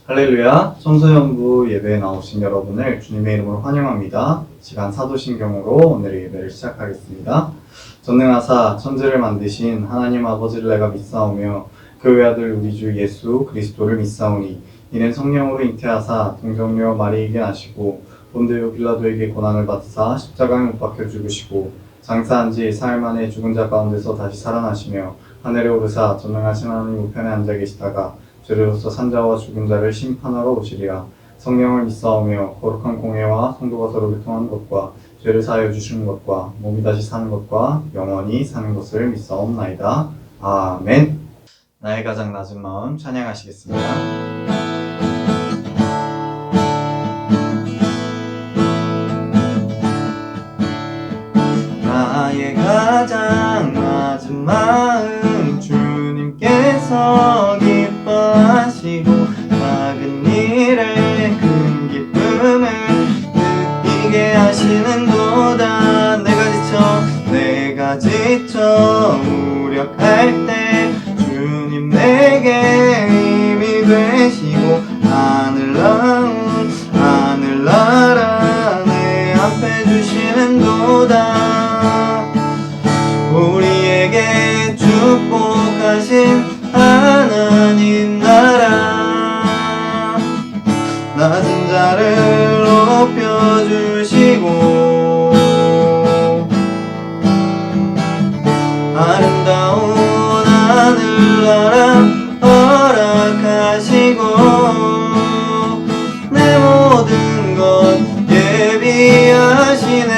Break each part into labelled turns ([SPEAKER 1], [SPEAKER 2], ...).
[SPEAKER 1] 할렐루야, 청소년부 예배에 나오신 여러분을 주님의 이름으로 환영합니다. 시간 사도신경으로 오늘의 예배를 시작하겠습니다. 전능하사 천지를 만드신 하나님 아버지를 내가 믿사오며 그 외아들 우리 주 예수 그리스도를 믿사오니 이는 성령으로 잉태하사 동정녀 마리에게 나시고 본데요 빌라도에게 고난을 받으사 십자가에 못 박혀 죽으시고 장사한 지 사흘 만에 죽은 자 가운데서 다시 살아나시며 하늘에 오르사 전능하신 하나님 우편에 앉아 계시다가 죄로서 산자와 죽은 자를 심판하러 오시리라. 성령을 믿사오며 거룩한 공예와 성도가 서로 교통하는 것과 죄를 사하여 주시는 것과 몸이 다시 사는 것과 영원히 사는 것을 믿사옵나이다. 아멘. 나의 가장 낮은 마음 찬양하시겠습니다. 나의 가장 낮은 마음 주님께서 기뻐하시고 작은 일에 큰 기쁨을 느끼게 하시는도다. 내가 지쳐 무력할 때 주님 내게 힘이 되시고 하늘나라 내 앞에 주시는도다. 우리에게 축복하신 하나님 나라 낮은 자를 높여주시고 아름다운 하늘나라 허락하시고 내 모든 것 예비하시네.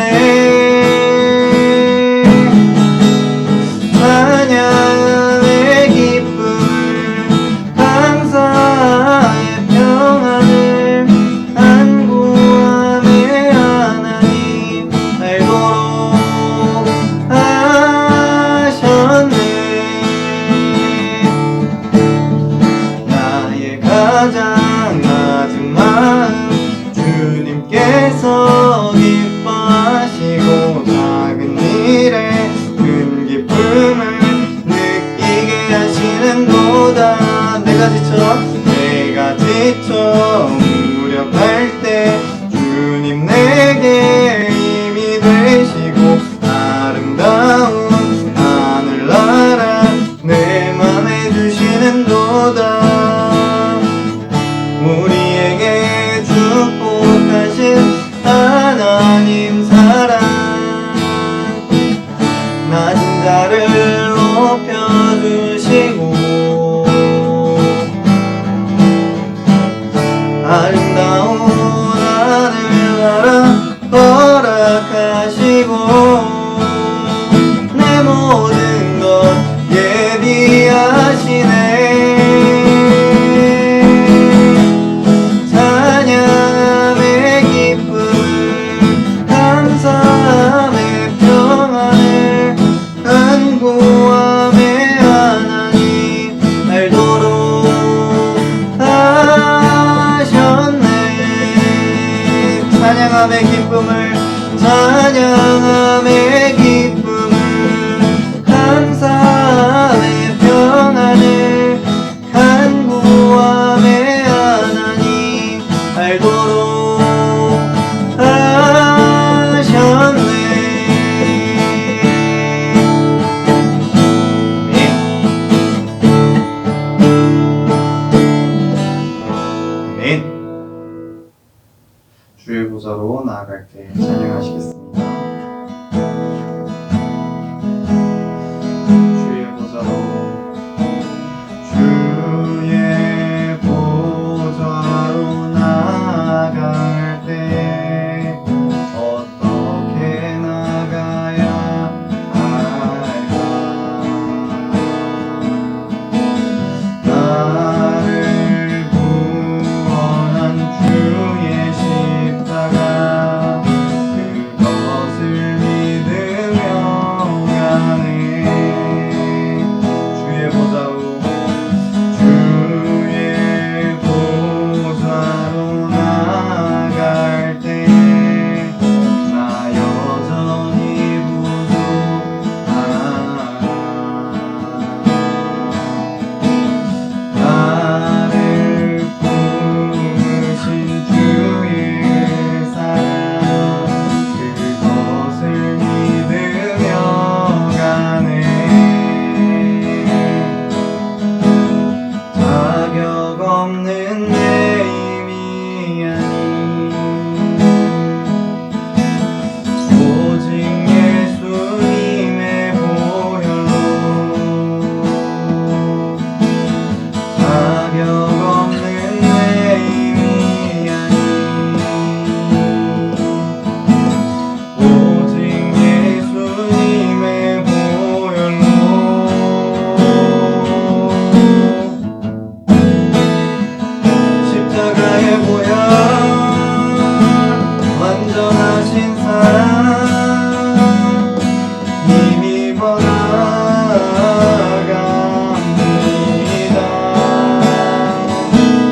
[SPEAKER 1] 찬양의 기쁨을 감사의 평안을 안구함의 하나님 알도록 하셨네. 나의 가장 낮은 마음 주님께서 기뻐하시고 작은 일에 큰 기쁨을 느끼게 하시는도다. 내가 지쳐 무력할 때 주님 내게 힘이 되시고 아름다운 하늘나라 내 맘에 주시는도다. 우리에게 축복하신 하나님 사랑 낮은 자를 높여주시고 아름다운 하늘나라 허락하시고 내 모든 것 예비하시네. 찬양의 기쁨을 감사함의 평안을 간구함의 하나님 알도록 하셨네. 찬양함의 기쁨을 감사함의 평안을 간구함의 하나님 알도록 하셨네. 아멘. 주의 보좌로 나아갈 때 찬양하시겠습니다. 주의 보좌로 나아갈 때 어떻게 나가야 할까? 나를 구원한 주의 십자가 그것을 십자가에 보여 완전하신 사랑 힘입어 나아갑니다.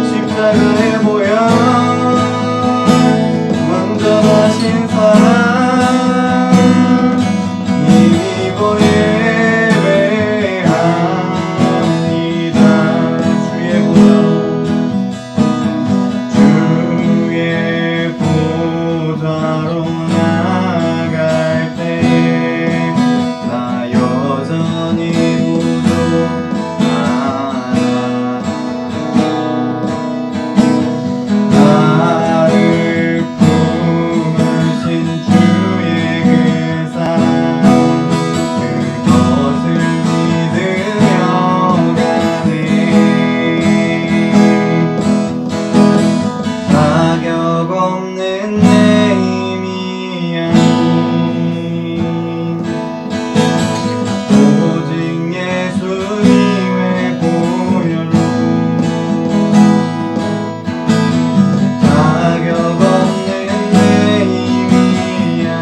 [SPEAKER 1] 십자가에 보여 완전하신 사랑 힘입어 예배합니다. 주의 보좌로 나갈 때 나 여전히 부족하나 나를 부르신 주의 그 사랑 그것을 믿으며 가네. 자격 없는 내 힘이 아닌 오직 예수님의 보혈로 자격 없는 내 힘이 아닌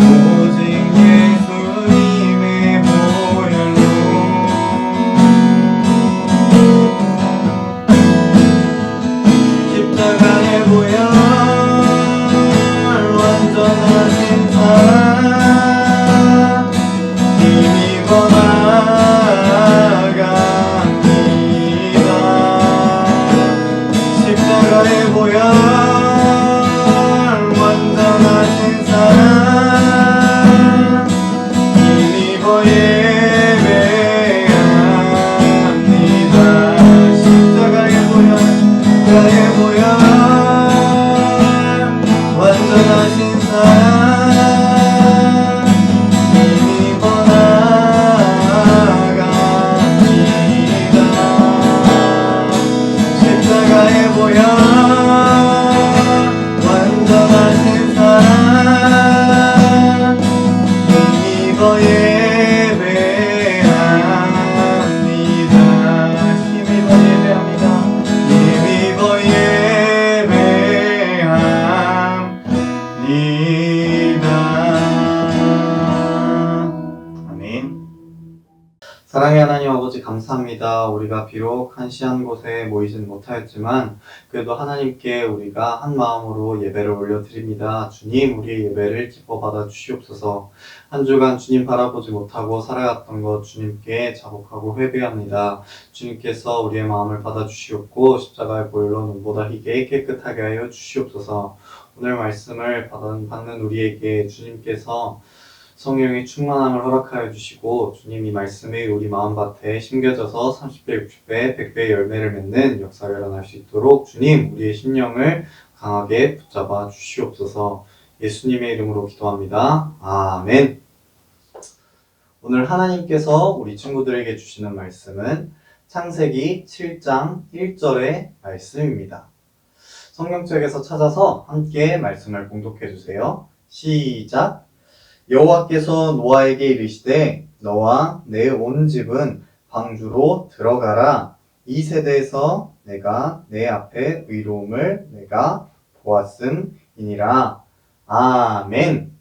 [SPEAKER 1] 오직 예수님의 보혈로 십자가에 보여 완전하신 사랑 힘입어 나아갑니다. 십자가에 보여 완전하신 사랑 힘입어 예배합니다. 십자가에 보여 완전하신 사랑 힘입어 나아갑니다. 십자가에 보여 완전하신 사랑 힘입어 예배합니다. 힘입어 예배합니다. 힘입어 예배합니다. 아멘. 사랑의 하나님 아버지 감사합니다. 우리가 비록 한시한 곳에 모이진 못하였지만 그래도 하나님께 우리가 한 마음으로 예배를 올려드립니다. 주님, 우리의 예배를 기뻐 받아 주시옵소서. 한 주간 주님 바라보지 못하고 살아갔던 것 주님께 자복하고 회개합니다. 주님께서 우리의 마음을 받아 주시옵고 십자가의 보혈로 눈보다 희게 깨끗하게 하여 주시옵소서. 오늘 말씀을 받는 우리에게 주님께서 성령의 충만함을 허락하여 주시고 주님이 말씀이 우리 마음밭에 심겨져서 30배, 60배, 100배의 열매를 맺는 역사가 일어날 수 있도록 주님 우리의 심령을 강하게 붙잡아 주시옵소서. 예수님의 이름으로 기도합니다. 아멘. 오늘 하나님께서 우리 친구들에게 주시는 말씀은 창세기 7장 1절의 말씀입니다. 성경책에서 찾아서 함께 말씀을 봉독해 주세요. 시작. 여호와께서 노아에게 이르시되 너와 내 온 집은 방주로 들어가라. 이 세대에서 내가 내 앞에 의로움을 내가 보았음이니라. 아멘.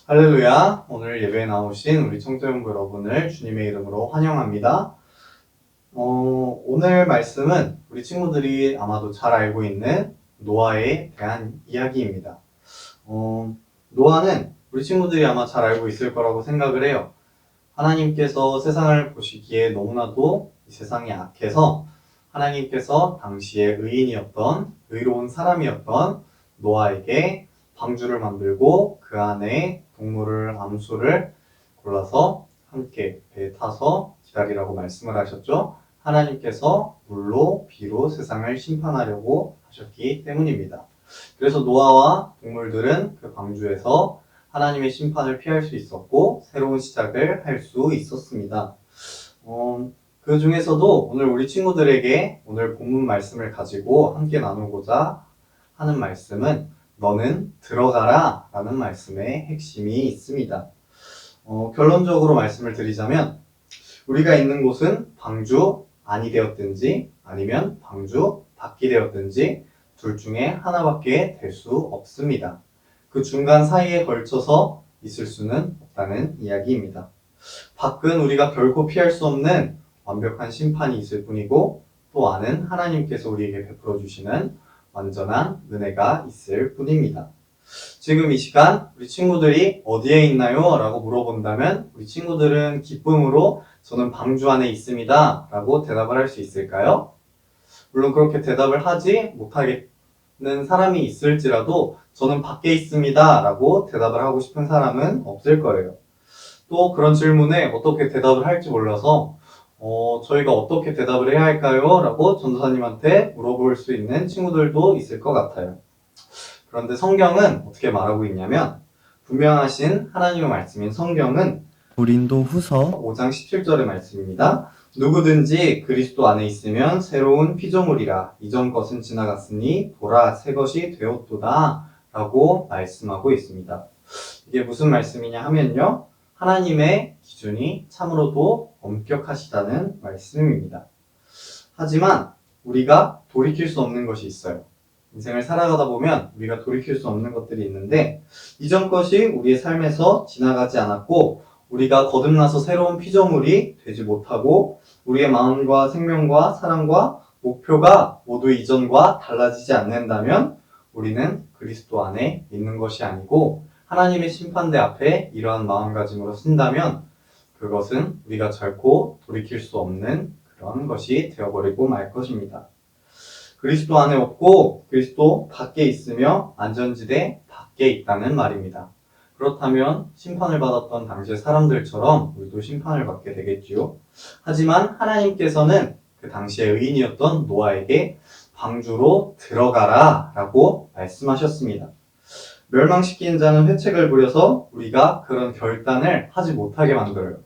[SPEAKER 1] 할렐루야. 오늘 예배에 나오신 우리 청소년부 여러분을 주님의 이름으로 환영합니다. 오늘 말씀은 우리 친구들이 아마도 잘 알고 있는 노아에 대한 이야기입니다. 노아는 우리 친구들이 아마 잘 알고 있을 거라고 생각을 해요. 하나님께서 세상을 보시기에 너무나도 이 세상이 악해서 하나님께서 당시에 의인이었던 의로운 사람이었던 노아에게 방주를 만들고 그 안에 동물을 암수를 골라서 함께 배에 타서 기다리라고 말씀을 하셨죠. 하나님께서 물로 비로 세상을 심판하려고 하셨기 때문입니다. 그래서 노아와 동물들은 그 방주에서 하나님의 심판을 피할 수 있었고 새로운 시작을 할 수 있었습니다. 그 중에서도 오늘 우리 친구들에게 오늘 본문 말씀을 가지고 함께 나누고자 하는 말씀은 너는 들어가라 라는 말씀의 핵심이 있습니다. 결론적으로 말씀을 드리자면 우리가 있는 곳은 방주 안이 되었든지 아니면 방주 밖이 되었든지 둘 중에 하나밖에 될 수 없습니다. 그 중간 사이에 걸쳐서 있을 수는 없다는 이야기입니다. 밖은 우리가 결코 피할 수 없는 완벽한 심판이 있을 뿐이고 또 안은 하나님께서 우리에게 베풀어 주시는 완전한 은혜가 있을 뿐입니다. 지금 이 시간 우리 친구들이 어디에 있나요? 라고 물어본다면 우리 친구들은 기쁨으로 저는 방주 안에 있습니다 라고 대답을 할 수 있을까요? 물론 그렇게 대답을 하지 못하겠는 사람이 있을지라도 저는 밖에 있습니다 라고 대답을 하고 싶은 사람은 없을 거예요. 또 그런 질문에 어떻게 대답을 할지 몰라서 저희가 어떻게 대답을 해야 할까요? 라고 전도사님한테 물어볼 수 있는 친구들도 있을 것 같아요. 그런데 성경은 어떻게 말하고 있냐면 분명하신 하나님의 말씀인 성경은 고린도 후서 5장 17절의 말씀입니다. 누구든지 그리스도 안에 있으면 새로운 피조물이라 이전 것은 지나갔으니 보라 새 것이 되었도다 라고 말씀하고 있습니다. 이게 무슨 말씀이냐 하면요. 하나님의 기준이 참으로도 엄격하시다는 말씀입니다. 하지만 우리가 돌이킬 수 없는 것이 있어요. 인생을 살아가다 보면 우리가 돌이킬 수 없는 것들이 있는데 이전 것이 우리의 삶에서 지나가지 않았고 우리가 거듭나서 새로운 피조물이 되지 못하고 우리의 마음과 생명과 사랑과 목표가 모두 이전과 달라지지 않는다면 우리는 그리스도 안에 있는 것이 아니고 하나님의 심판대 앞에 이러한 마음가짐으로 쓴다면 그것은 우리가 결코 돌이킬 수 없는 그런 것이 되어버리고 말 것입니다. 그리스도 안에 없고 그리스도 밖에 있으며 안전지대 밖에 있다는 말입니다. 그렇다면 심판을 받았던 당시의 사람들처럼 우리도 심판을 받게 되겠지요. 하지만 하나님께서는 그 당시의 의인이었던 노아에게 방주로 들어가라 라고 말씀하셨습니다. 멸망시킨 자는 회책을 부려서 우리가 그런 결단을 하지 못하게 만들어요.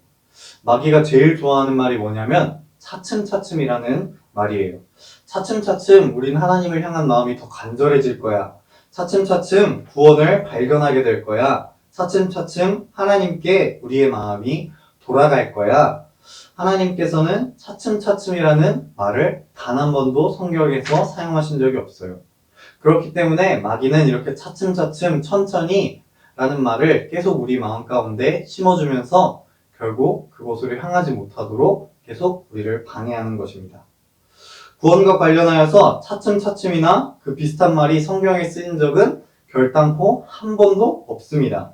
[SPEAKER 1] 마귀가 제일 좋아하는 말이 뭐냐면 차츰차츰이라는 말이에요. 차츰차츰 우린 하나님을 향한 마음이 더 간절해질 거야. 차츰차츰 구원을 발견하게 될 거야. 차츰차츰 하나님께 우리의 마음이 돌아갈 거야. 하나님께서는 차츰차츰이라는 말을 단 한 번도 성경에서 사용하신 적이 없어요. 그렇기 때문에 마귀는 이렇게 차츰차츰 천천히 라는 말을 계속 우리 마음 가운데 심어주면서 결국 그곳으로 향하지 못하도록 계속 우리를 방해하는 것입니다. 구원과 관련하여서 차츰차츰이나 그 비슷한 말이 성경에 쓰인 적은 결단코 한 번도 없습니다.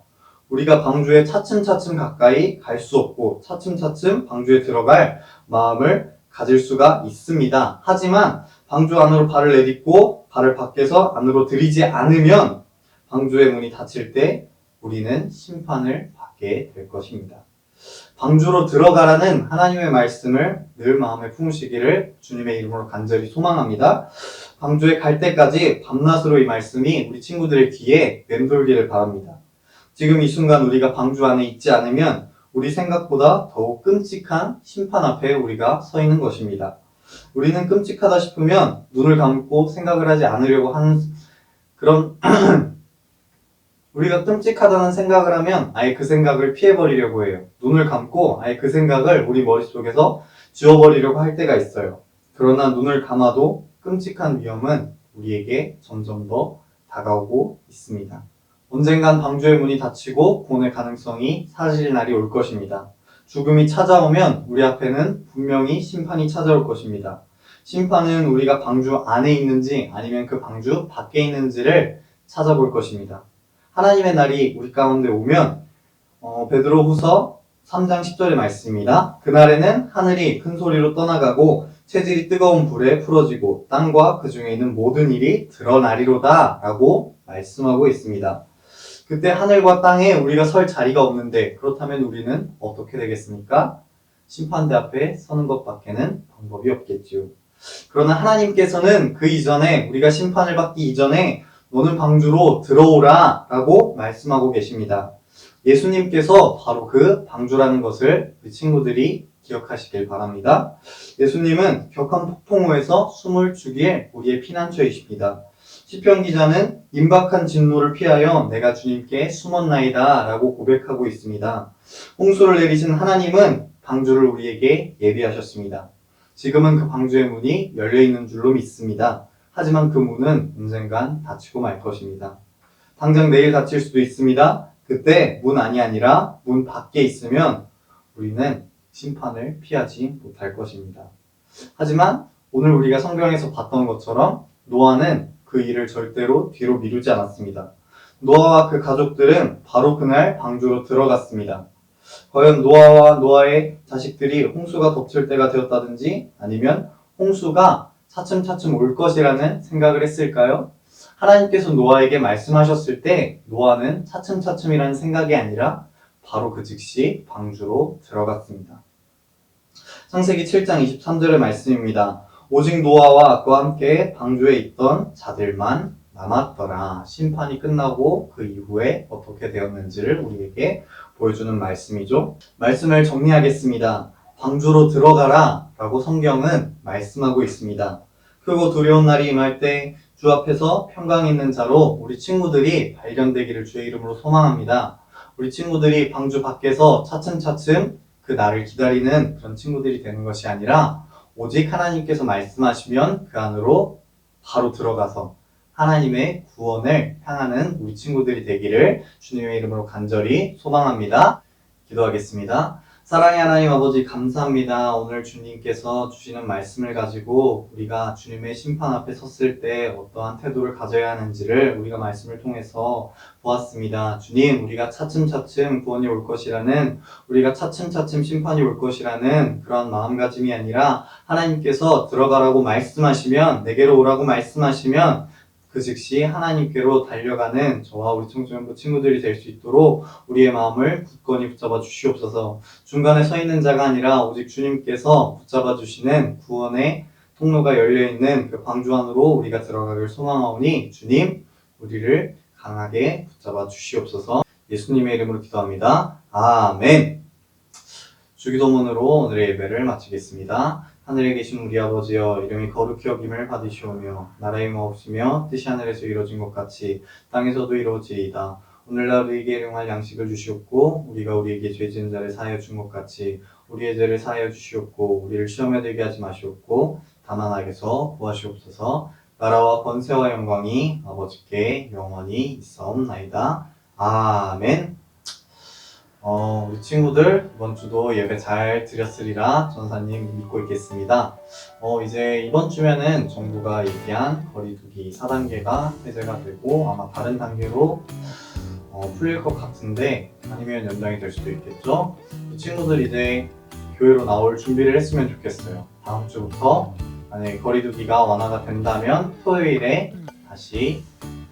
[SPEAKER 1] 우리가 방주에 차츰차츰 가까이 갈 수 없고 차츰차츰 방주에 들어갈 마음을 가질 수가 있습니다. 하지만 방주 안으로 발을 내딛고 발을 밖에서 안으로 들이지 않으면 방주의 문이 닫힐 때 우리는 심판을 받게 될 것입니다. 방주로 들어가라는 하나님의 말씀을 늘 마음에 품으시기를 주님의 이름으로 간절히 소망합니다. 방주에 갈 때까지 밤낮으로 이 말씀이 우리 친구들의 귀에 맴돌기를 바랍니다. 지금 이 순간 우리가 방주 안에 있지 않으면 우리 생각보다 더욱 끔찍한 심판 앞에 우리가 서 있는 것입니다. 우리는 끔찍하다 싶으면 눈을 감고 생각을 하지 않으려고 하는 그런 우리가 끔찍하다는 생각을 하면 아예 그 생각을 피해버리려고 해요. 눈을 감고 아예 그 생각을 우리 머릿속에서 지워버리려고 할 때가 있어요. 그러나 눈을 감아도 끔찍한 위험은 우리에게 점점 더 다가오고 있습니다. 언젠간 방주의 문이 닫히고 구원의 가능성이 사라질 날이 올 것입니다. 죽음이 찾아오면 우리 앞에는 분명히 심판이 찾아올 것입니다. 심판은 우리가 방주 안에 있는지 아니면 그 방주 밖에 있는지를 찾아볼 것입니다. 하나님의 날이 우리 가운데 오면 베드로후서 3장 10절의 말씀입니다. 그날에는 하늘이 큰 소리로 떠나가고 체질이 뜨거운 불에 풀어지고 땅과 그 중에 있는 모든 일이 드러나리로다 라고 말씀하고 있습니다. 그때 하늘과 땅에 우리가 설 자리가 없는데 그렇다면 우리는 어떻게 되겠습니까? 심판대 앞에 서는 것밖에는 방법이 없겠지요. 그러나 하나님께서는 그 이전에 우리가 심판을 받기 이전에 너는 방주로 들어오라 라고 말씀하고 계십니다. 예수님께서 바로 그 방주라는 것을 우리 친구들이 기억하시길 바랍니다. 예수님은 격한 폭풍우에서 숨을 죽일 우리의 피난처이십니다. 시편 기자는 임박한 진노를 피하여 내가 주님께 숨었나이다 라고 고백하고 있습니다. 홍수를 내리신 하나님은 방주를 우리에게 예비하셨습니다. 지금은 그 방주의 문이 열려있는 줄로 믿습니다. 하지만 그 문은 언젠간 닫히고 말 것입니다. 당장 내일 닫힐 수도 있습니다. 그때 문 안이 아니라 문 밖에 있으면 우리는 심판을 피하지 못할 것입니다. 하지만 오늘 우리가 성경에서 봤던 것처럼 노아는 그 일을 절대로 뒤로 미루지 않았습니다. 노아와 그 가족들은 바로 그날 방주로 들어갔습니다. 과연 노아와 노아의 자식들이 홍수가 덮칠 때가 되었다든지 아니면 홍수가 차츰차츰 올 것이라는 생각을 했을까요? 하나님께서 노아에게 말씀하셨을 때 노아는 차츰차츰이라는 생각이 아니라 바로 그 즉시 방주로 들어갔습니다. 창세기 7장 23절의 말씀입니다. 오직 노아와 그와 함께 방주에 있던 자들만 남았더라. 심판이 끝나고 그 이후에 어떻게 되었는지를 우리에게 보여주는 말씀이죠. 말씀을 정리하겠습니다. 방주로 들어가라 라고 성경은 말씀하고 있습니다. 크고 두려운 날이 임할 때 주 앞에서 평강 있는 자로 우리 친구들이 발견되기를 주의 이름으로 소망합니다. 우리 친구들이 방주 밖에서 차츰차츰 그 날을 기다리는 그런 친구들이 되는 것이 아니라 오직 하나님께서 말씀하시면 그 안으로 바로 들어가서 하나님의 구원을 향하는 우리 친구들이 되기를 주님의 이름으로 간절히 소망합니다. 기도하겠습니다. 사랑의 하나님 아버지 감사합니다. 오늘 주님께서 주시는 말씀을 가지고 우리가 주님의 심판 앞에 섰을 때 어떠한 태도를 가져야 하는지를 우리가 말씀을 통해서 보았습니다. 주님, 우리가 차츰차츰 구원이 올 것이라는, 우리가 차츰차츰 심판이 올 것이라는 그런 마음가짐이 아니라 하나님께서 들어가라고 말씀하시면, 내게로 오라고 말씀하시면 그 즉시 하나님께로 달려가는 저와 우리 청소년부 친구들이 될 수 있도록 우리의 마음을 굳건히 붙잡아 주시옵소서. 중간에 서 있는 자가 아니라 오직 주님께서 붙잡아 주시는 구원의 통로가 열려있는 그 방주 안으로 우리가 들어가길 소망하오니 주님, 우리를 강하게 붙잡아 주시옵소서. 예수님의 이름으로 기도합니다. 아멘. 주기도문으로 오늘의 예배를 마치겠습니다. 하늘에 계신 우리 아버지여, 이름이 거룩히 여김을 받으시오며 나라의 마옵시며 뜻이 하늘에서 이루어진 것 같이 땅에서도 이루어지이다. 오늘날 우리에게 일용할 양식을 주시옵고 우리가 우리에게 죄 지은 자를 사하여 준 것 같이 우리의 죄를 사하여 주시옵고 우리를 시험에 들게 하지 마시옵고 다만 악에서 구하시옵소서. 나라와 권세와 영광이 아버지께 영원히 있사옵나이다. 아멘. 우리 친구들 이번 주도 예배 잘 드렸으리라 전사님 믿고 있겠습니다. 이제 이번 주면은 정부가 얘기한 거리두기 4단계가 해제가 되고 아마 다른 단계로 풀릴 것 같은데 아니면 연장이 될 수도 있겠죠. 이 친구들 이제 교회로 나올 준비를 했으면 좋겠어요. 다음 주부터 만약에 거리두기가 완화가 된다면 토요일에 다시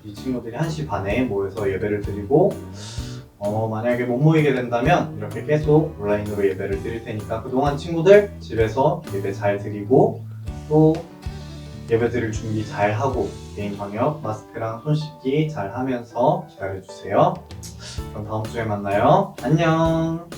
[SPEAKER 1] 이 친구들이 1시 반에 모여서 예배를 드리고 만약에 못 모이게 된다면 이렇게 계속 온라인으로 예배를 드릴 테니까 그동안 친구들 집에서 예배 잘 드리고 또 예배 드릴 준비 잘 하고 개인 방역 마스크랑 손 씻기 잘 하면서 기다려주세요. 그럼 다음 주에 만나요. 안녕.